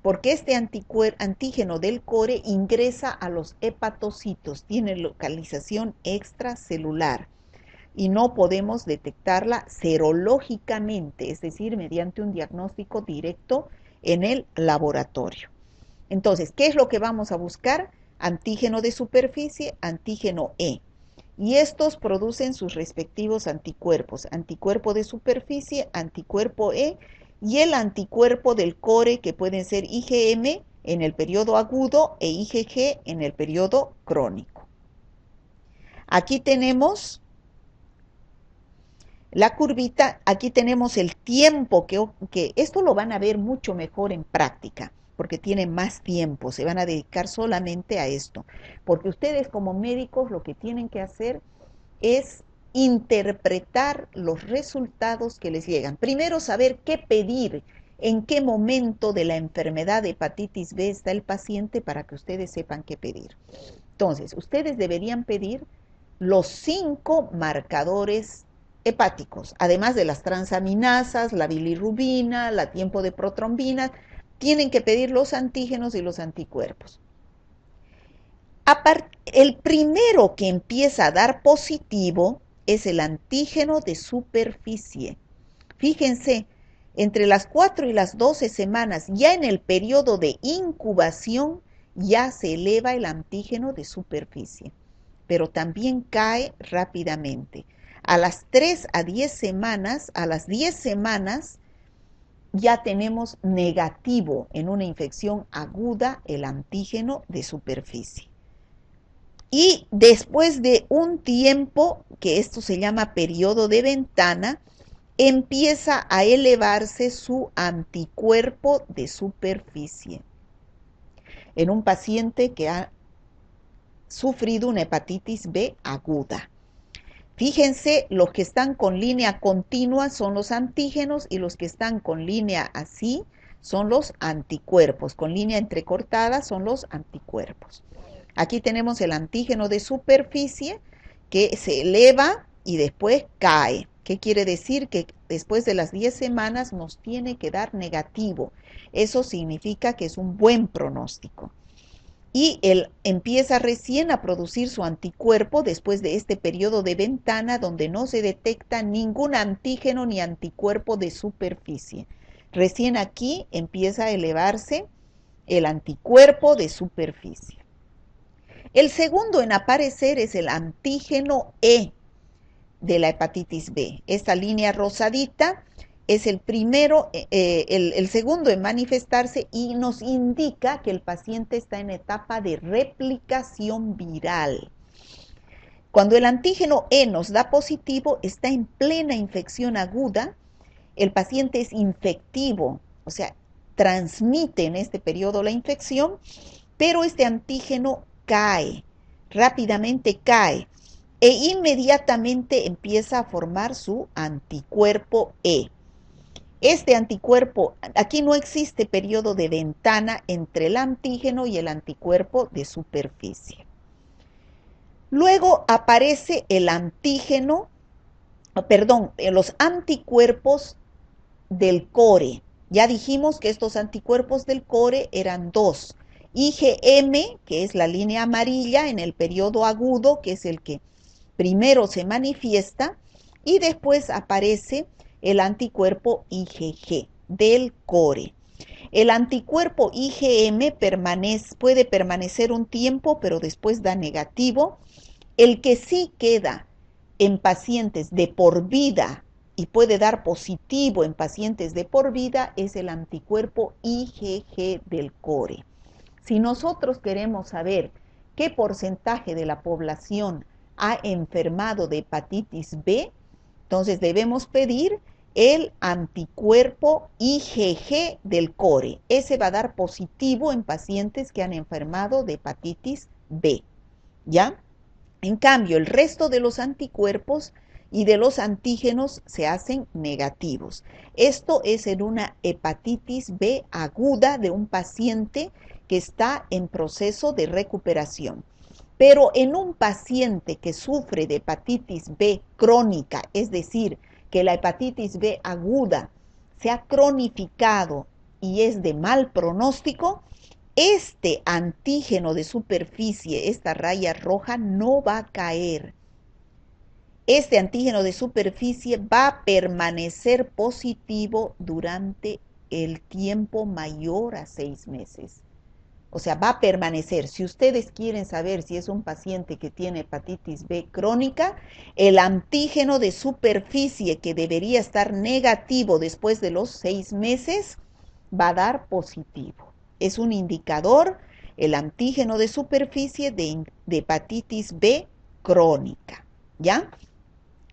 Porque este antígeno del core ingresa a los hepatocitos, tiene localización extracelular y no podemos detectarla serológicamente, es decir, mediante un diagnóstico directo en el laboratorio. Entonces, ¿qué es lo que vamos a buscar? Antígeno de superficie, antígeno E. Y estos producen sus respectivos anticuerpos, anticuerpo de superficie, anticuerpo E, y el anticuerpo del core, que pueden ser IgM en el periodo agudo e IgG en el periodo crónico. Aquí tenemos la curvita, aquí tenemos el tiempo, que esto lo van a ver mucho mejor en práctica, porque tienen más tiempo, se van a dedicar solamente a esto, porque ustedes como médicos lo que tienen que hacer es interpretar los resultados que les llegan. Primero saber qué pedir, en qué momento de la enfermedad de hepatitis B está el paciente para que ustedes sepan qué pedir. Entonces, ustedes deberían pedir los 5 marcadores hepáticos, además de las transaminasas, la bilirrubina, la tiempo de protrombina, tienen que pedir los antígenos y los anticuerpos. El primero que empieza a dar positivo es el antígeno de superficie. Fíjense, entre las 4 y las 12 semanas, ya en el periodo de incubación, ya se eleva el antígeno de superficie, pero también cae rápidamente. A las 3 a 10 semanas, a las 10 semanas, ya tenemos negativo en una infección aguda el antígeno de superficie. Y después de un tiempo, que esto se llama periodo de ventana, empieza a elevarse su anticuerpo de superficie en un paciente que ha sufrido una hepatitis B aguda. Fíjense, los que están con línea continua son los antígenos y los que están con línea así son los anticuerpos. Con línea entrecortada son los anticuerpos. Aquí tenemos el antígeno de superficie que se eleva y después cae. ¿Qué quiere decir? Que después de las 10 semanas nos tiene que dar negativo. Eso significa que es un buen pronóstico. Y él empieza recién a producir su anticuerpo después de este periodo de ventana donde no se detecta ningún antígeno ni anticuerpo de superficie. Recién aquí empieza a elevarse el anticuerpo de superficie. El segundo en aparecer es el antígeno E de la hepatitis B. Esta línea rosadita es el primero, el segundo en manifestarse y nos indica que el paciente está en etapa de replicación viral. Cuando el antígeno E nos da positivo, está en plena infección aguda, el paciente es infectivo, o sea, transmite en este periodo la infección, pero este antígeno cae, rápidamente cae, e inmediatamente empieza a formar su anticuerpo E. Este anticuerpo, aquí no existe periodo de ventana entre el antígeno y el anticuerpo de superficie. Luego aparece el antígeno, los anticuerpos del core. Ya dijimos que estos anticuerpos del core eran dos. IgM, que es la línea amarilla en el periodo agudo, que es el que primero se manifiesta, y después aparece el anticuerpo IgG del core. El anticuerpo IgM puede permanecer un tiempo, pero después da negativo. El que sí queda en pacientes de por vida y puede dar positivo en pacientes de por vida es el anticuerpo IgG del core. Si nosotros queremos saber qué porcentaje de la población ha enfermado de hepatitis B, entonces debemos pedir el anticuerpo IgG del core. Ese va a dar positivo en pacientes que han enfermado de hepatitis B, ¿ya? En cambio, el resto de los anticuerpos y de los antígenos se hacen negativos. Esto es en una hepatitis B aguda de un paciente que está en proceso de recuperación. Pero en un paciente que sufre de hepatitis B crónica, es decir, que la hepatitis B aguda se ha cronificado y es de mal pronóstico, este antígeno de superficie, esta raya roja, no va a caer. Este antígeno de superficie va a permanecer positivo durante el tiempo mayor a 6 meses. O sea, va a permanecer. Si ustedes quieren saber si es un paciente que tiene hepatitis B crónica, el antígeno de superficie que debería estar negativo después de los 6 meses va a dar positivo. Es un indicador, el antígeno de superficie de hepatitis B crónica, ¿ya?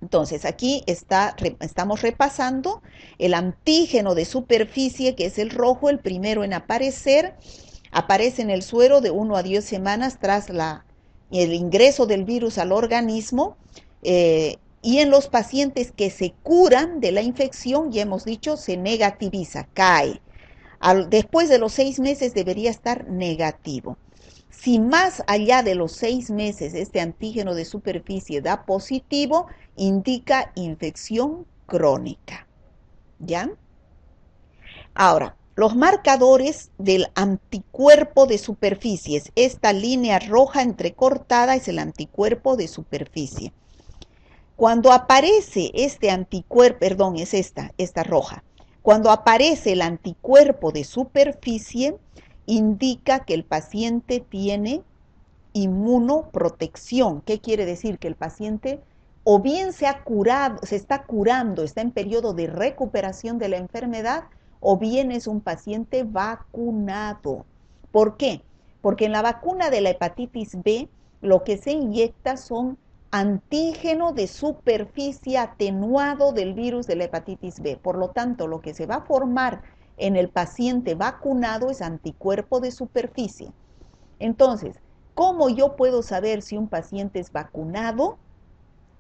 Entonces, aquí estamos repasando el antígeno de superficie, que es el rojo, el primero en aparecer. Aparece en el suero de 1 a 10 semanas tras el ingreso del virus al organismo, y en los pacientes que se curan de la infección, ya hemos dicho, se negativiza, cae. Después de los 6 meses debería estar negativo. Si más allá de los 6 meses este antígeno de superficie da positivo, indica infección crónica, ¿ya? Ahora, los marcadores del anticuerpo de superficies. Esta línea roja entrecortada es el anticuerpo de superficie. Cuando aparece este anticuerpo, perdón, es esta roja. Cuando aparece el anticuerpo de superficie, indica que el paciente tiene inmunoprotección. ¿Qué quiere decir? Que el paciente o bien se ha curado, se está curando, está en periodo de recuperación de la enfermedad, o bien es un paciente vacunado. ¿Por qué? Porque en la vacuna de la hepatitis B lo que se inyecta son antígeno de superficie atenuado del virus de la hepatitis B. Por lo tanto, lo que se va a formar en el paciente vacunado es anticuerpo de superficie. Entonces, ¿cómo yo puedo saber si un paciente es vacunado?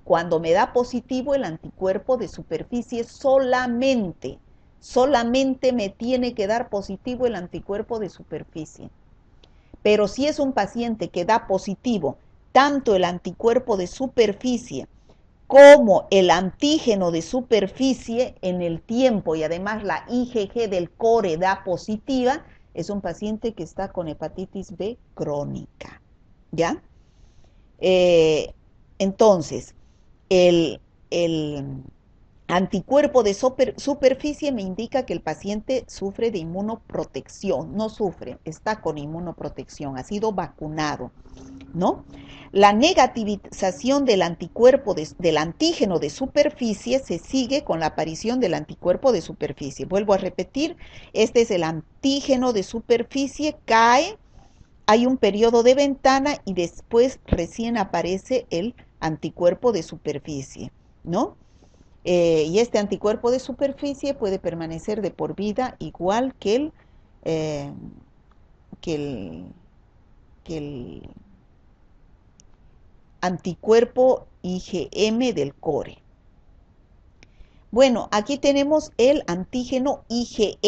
Cuando me da positivo el anticuerpo de superficie solamente me tiene que dar positivo el anticuerpo de superficie. Pero si es un paciente que da positivo tanto el anticuerpo de superficie como el antígeno de superficie en el tiempo y además la IgG del core da positiva, es un paciente que está con hepatitis B crónica, ¿ya? Entonces, el anticuerpo de superficie me indica que el paciente sufre de inmunoprotección, no sufre, está con inmunoprotección, ha sido vacunado, ¿no? La negativización del anticuerpo del antígeno de superficie se sigue con la aparición del anticuerpo de superficie. Vuelvo a repetir, este es el antígeno de superficie, cae, hay un periodo de ventana y después recién aparece el anticuerpo de superficie, ¿no? Y este anticuerpo de superficie puede permanecer de por vida igual que el anticuerpo IgM del core. Bueno, aquí tenemos el antígeno IgE,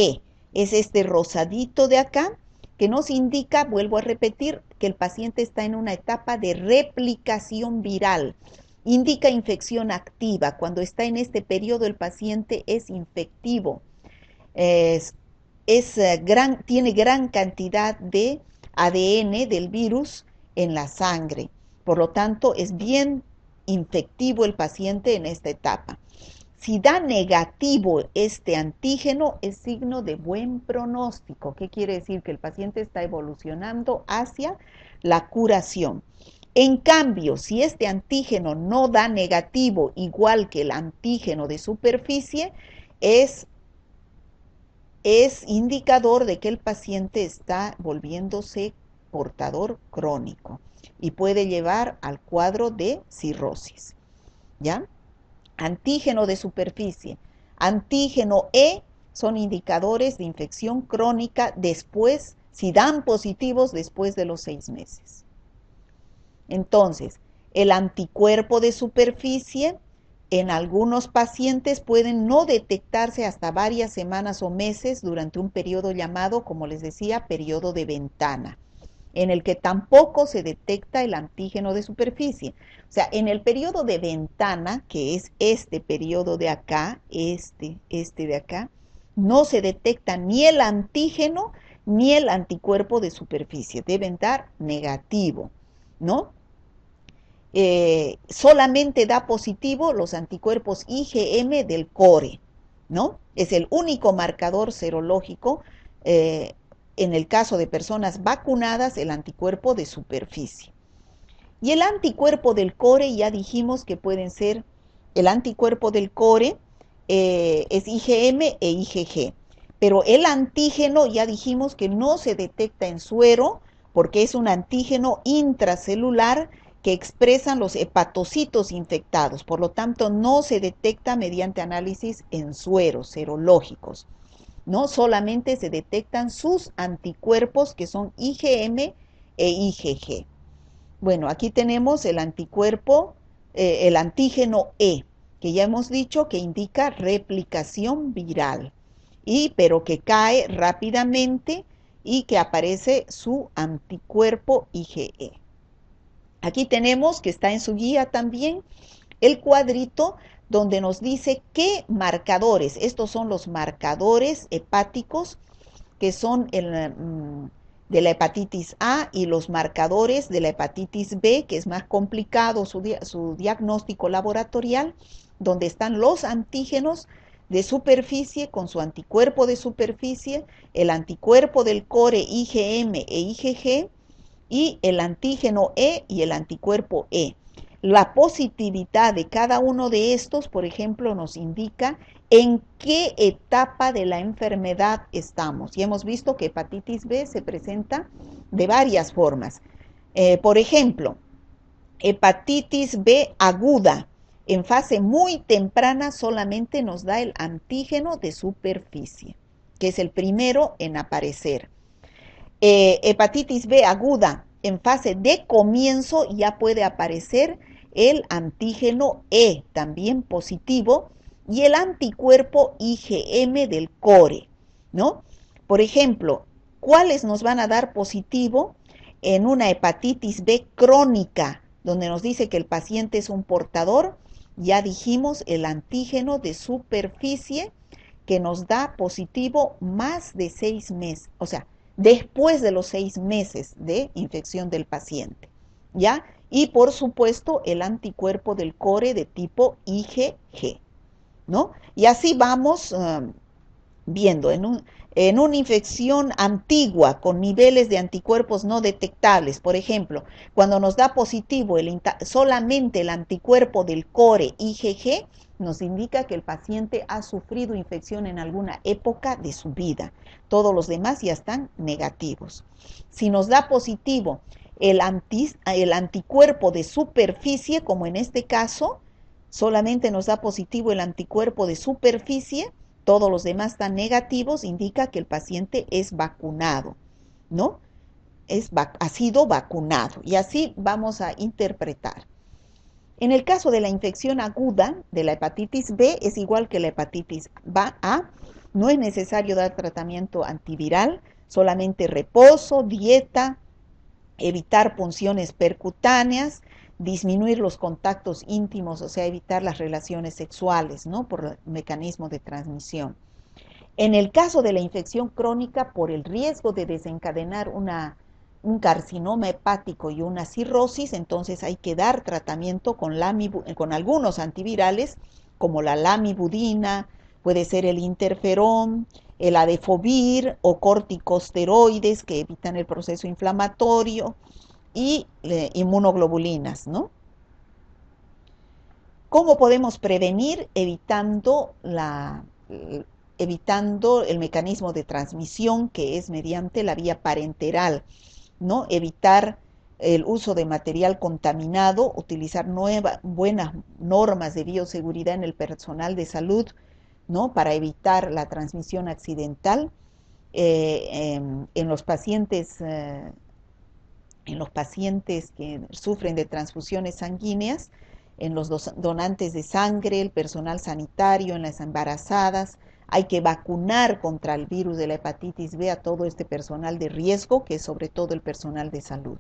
es este rosadito de acá, que nos indica, vuelvo a repetir, que el paciente está en una etapa de replicación viral. Indica infección activa. Cuando está en este periodo el paciente es infectivo. Tiene gran cantidad de ADN del virus en la sangre. Por lo tanto, es bien infectivo el paciente en esta etapa. Si da negativo este antígeno, es signo de buen pronóstico. ¿Qué quiere decir? Que el paciente está evolucionando hacia la curación. En cambio, si este antígeno no da negativo, igual que el antígeno de superficie, es indicador de que el paciente está volviéndose portador crónico y puede llevar al cuadro de cirrosis, ¿ya? Antígeno de superficie, antígeno E son indicadores de infección crónica después, si dan positivos después de los 6 meses. Entonces, el anticuerpo de superficie en algunos pacientes pueden no detectarse hasta varias semanas o meses durante un periodo llamado, como les decía, periodo de ventana, en el que tampoco se detecta el antígeno de superficie. O sea, en el periodo de ventana, que es este periodo de acá, este de acá, no se detecta ni el antígeno ni el anticuerpo de superficie. Deben dar negativo, ¿no? Solamente da positivo los anticuerpos IgM del core, ¿no? Es el único marcador serológico en el caso de personas vacunadas, el anticuerpo de superficie. Y el anticuerpo del core, ya dijimos que pueden ser, el anticuerpo del core es IgM e IgG, pero el antígeno ya dijimos que no se detecta en suero porque es un antígeno intracelular que expresan los hepatocitos infectados, por lo tanto no se detecta mediante análisis en sueros serológicos, ¿no? Solamente se detectan sus anticuerpos que son IgM e IgG. Bueno, aquí tenemos el anticuerpo, el antígeno E, que ya hemos dicho que indica replicación viral, pero que cae rápidamente y que aparece su anticuerpo IgE. Aquí tenemos, que está en su guía también, el cuadrito donde nos dice qué marcadores, estos son los marcadores hepáticos que son de la hepatitis A y los marcadores de la hepatitis B, que es más complicado su diagnóstico laboratorial, donde están los antígenos de superficie con su anticuerpo de superficie, el anticuerpo del core IgM e IgG, y el antígeno E y el anticuerpo E. La positividad de cada uno de estos, por ejemplo, nos indica en qué etapa de la enfermedad estamos. Y hemos visto que hepatitis B se presenta de varias formas. Por ejemplo, hepatitis B aguda, en fase muy temprana solamente nos da el antígeno de superficie, que es el primero en aparecer. Hepatitis B aguda, en fase de comienzo ya puede aparecer el antígeno E, también positivo, y el anticuerpo IgM del core, ¿no? Por ejemplo, ¿cuáles nos van a dar positivo en una hepatitis B crónica, donde nos dice que el paciente es un portador? Ya dijimos el antígeno de superficie, que nos da positivo más de 6 meses, o sea, después de los 6 meses de infección del paciente, ¿ya? Y por supuesto el anticuerpo del core de tipo IgG, ¿no? Y así vamos viendo en una infección antigua con niveles de anticuerpos no detectables, por ejemplo, cuando nos da positivo solamente el anticuerpo del core IgG, nos indica que el paciente ha sufrido infección en alguna época de su vida. Todos los demás ya están negativos. Si nos da positivo el anticuerpo de superficie, como en este caso, solamente nos da positivo el anticuerpo de superficie, todos los demás están negativos, indica que el paciente es vacunado, ¿no? Ha sido vacunado, y así vamos a interpretar. En el caso de la infección aguda de la hepatitis B, es igual que la hepatitis A, no es necesario dar tratamiento antiviral, solamente reposo, dieta, evitar punciones percutáneas, disminuir los contactos íntimos, o sea, evitar las relaciones sexuales, ¿no? Por el mecanismo de transmisión. En el caso de la infección crónica, por el riesgo de desencadenar un carcinoma hepático y una cirrosis, entonces hay que dar tratamiento con algunos antivirales, como la lamivudina, puede ser el interferón, el adefovir o corticosteroides que evitan el proceso inflamatorio, y inmunoglobulinas, ¿no? ¿Cómo podemos prevenir? Evitando el mecanismo de transmisión, que es mediante la vía parenteral, ¿no? Evitar el uso de material contaminado, utilizar buenas normas de bioseguridad en el personal de salud, ¿no? Para evitar la transmisión accidental en los pacientes que sufren de transfusiones sanguíneas, en los donantes de sangre, el personal sanitario, en las embarazadas. Hay que vacunar contra el virus de la hepatitis B a todo este personal de riesgo, que es sobre todo el personal de salud.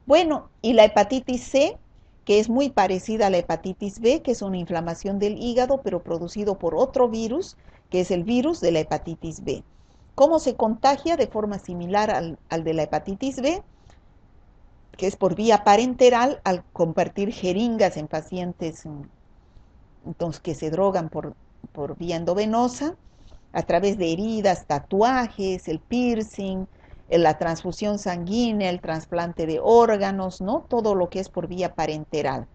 Bueno, y la hepatitis C, que es muy parecida a la hepatitis B, que es una inflamación del hígado, pero producido por otro virus, que es el virus de la hepatitis B. ¿Cómo se contagia? De forma similar al de la hepatitis B, que es por vía parenteral, al compartir jeringas en pacientes entonces, que se drogan por vía endovenosa, a través de heridas, tatuajes, el piercing, la transfusión sanguínea, el trasplante de órganos, ¿no? Todo lo que es por vía parenteral.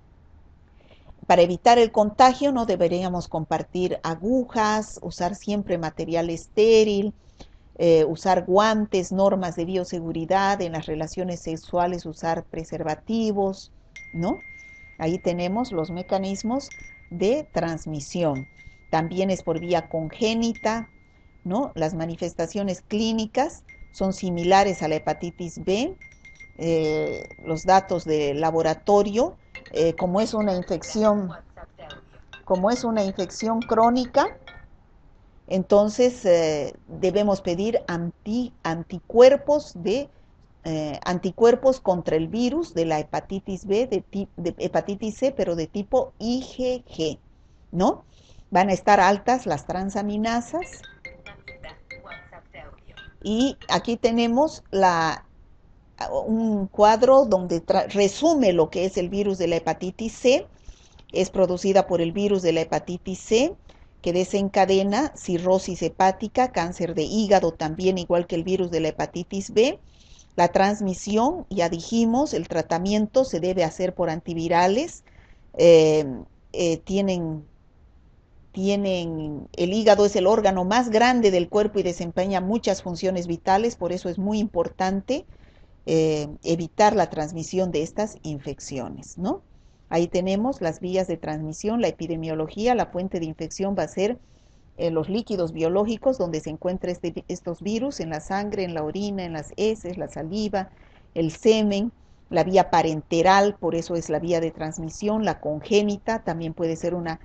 Para evitar el contagio no deberíamos compartir agujas, usar siempre material estéril, usar guantes, normas de bioseguridad, en las relaciones sexuales usar preservativos, ¿no? Ahí tenemos los mecanismos de transmisión. También es por vía congénita, ¿no? Las manifestaciones clínicas son similares a la hepatitis B. Los datos de laboratorio, como es una infección crónica, entonces debemos pedir anticuerpos contra el virus de la hepatitis B, de hepatitis C, pero de tipo IgG, ¿no? Van a estar altas las transaminasas. Y aquí tenemos un cuadro donde resume lo que es el virus de la hepatitis C. Es producida por el virus de la hepatitis C, que desencadena cirrosis hepática, cáncer de hígado también, igual que el virus de la hepatitis B. La transmisión, ya dijimos, el tratamiento se debe hacer por antivirales. El hígado es el órgano más grande del cuerpo y desempeña muchas funciones vitales, por eso es muy importante evitar la transmisión de estas infecciones, ¿no? Ahí tenemos las vías de transmisión, la epidemiología. La fuente de infección va a ser los líquidos biológicos donde se encuentran estos virus, en la sangre, en la orina, en las heces, la saliva, el semen, la vía parenteral, por eso es la vía de transmisión, la congénita, también puede ser una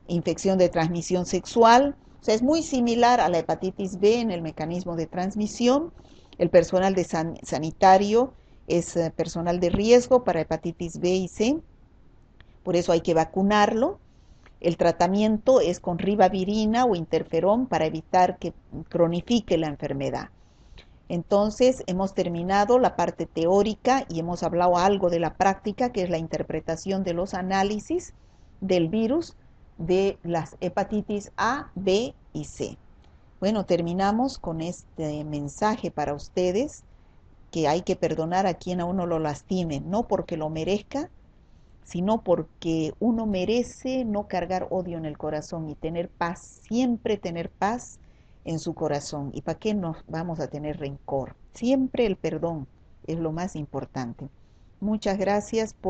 infección de transmisión sexual. O sea, es muy similar a la hepatitis B en el mecanismo de transmisión. El personal de sanitario es personal de riesgo para hepatitis B y C, por eso hay que vacunarlo. El tratamiento es con ribavirina o interferón para evitar que cronifique la enfermedad. Entonces, hemos terminado la parte teórica y hemos hablado algo de la práctica, que es la interpretación de los análisis del virus de las hepatitis A, B y C. Bueno, terminamos con este mensaje para ustedes, que hay que perdonar a quien a uno lo lastime, no porque lo merezca, sino porque uno merece no cargar odio en el corazón y tener paz, siempre tener paz en su corazón. ¿Y para qué nos vamos a tener rencor? Siempre el perdón es lo más importante. Muchas gracias por